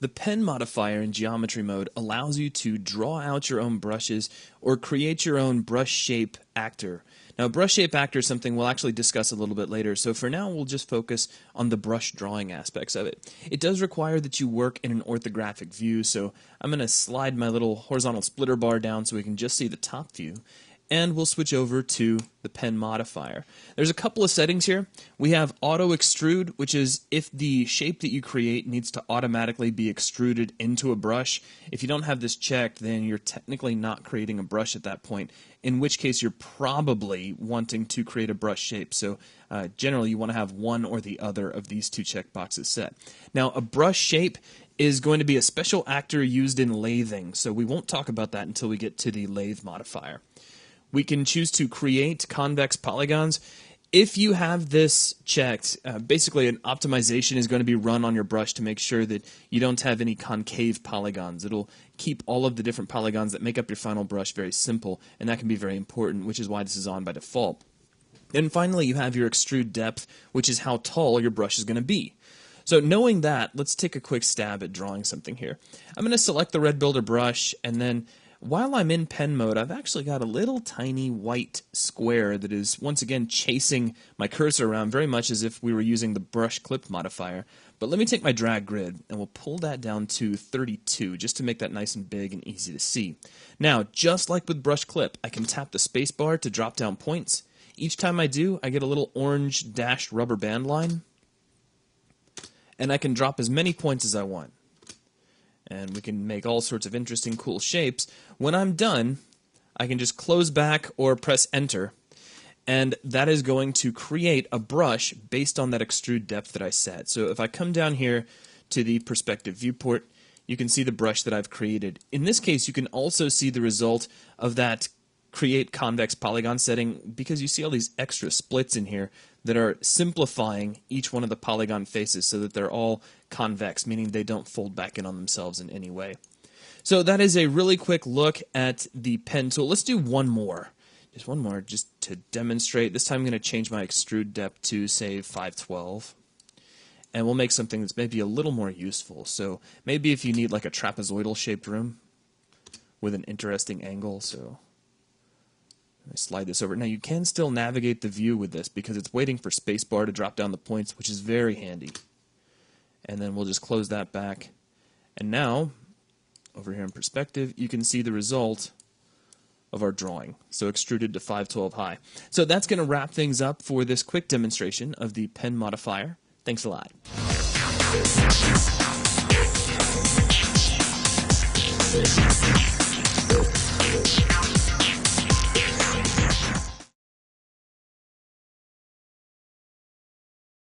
The pen modifier in geometry mode allows you to draw out your own brushes or create your own brush shape actor. Now, brush shape actor is something we'll actually discuss a little bit later, so for now we'll just focus on the brush drawing aspects of it. It does require that you work in an orthographic view, so I'm going to slide my little horizontal splitter bar down so we can just see the top view. And we'll switch over to the pen modifier. There's a couple of settings here. We have auto extrude, which is if the shape that you create needs to automatically be extruded into a brush. If you don't have this checked, then you're technically not creating a brush at that point, in which case you're probably wanting to create a brush shape. So generally you want to have one or the other of these two checkboxes set. Now, a brush shape is going to be a special actor used in lathing, so we won't talk about that until we get to the lathe modifier. We can choose to create convex polygons. If you have this checked, basically an optimization is going to be run on your brush to make sure that you don't have any concave polygons. It'll keep all of the different polygons that make up your final brush very simple, and that can be very important, which is why this is on by default. And finally, you have your extrude depth, which is how tall your brush is going to be. So knowing that, let's take a quick stab at drawing something here. I'm going to select the red builder brush, and then while I'm in pen mode, I've actually got a little tiny white square that is once again chasing my cursor around very much as if we were using the brush clip modifier. But let me take my drag grid and we'll pull that down to 32 just to make that nice and big and easy to see. Now, just like with brush clip, I can tap the space bar to drop down points. Each time I do, I get a little orange dashed rubber band line, and I can drop as many points as I want. And we can make all sorts of interesting, cool shapes. When I'm done, I can just close back or press enter, and that is going to create a brush based on that extrude depth that I set. So if I come down here to the perspective viewport, you can see the brush that I've created. In this case, you can also see the result of that create convex polygon setting, because you see all these extra splits in here that are simplifying each one of the polygon faces so that they're all convex, meaning they don't fold back in on themselves in any way. So that is a really quick look at the pen tool. Let's do one more. Just one more just to demonstrate. This time I'm going to change my extrude depth to, say, 512. And we'll make something that's maybe a little more useful. So maybe if you need like a trapezoidal shaped room with an interesting angle, so I slide this over. Now you can still navigate the view with this because it's waiting for spacebar to drop down the points, which is very handy. And then we'll just close that back. And now, over here in perspective, you can see the result of our drawing. So extruded to 512 high. So that's going to wrap things up for this quick demonstration of the pen modifier. Thanks a lot.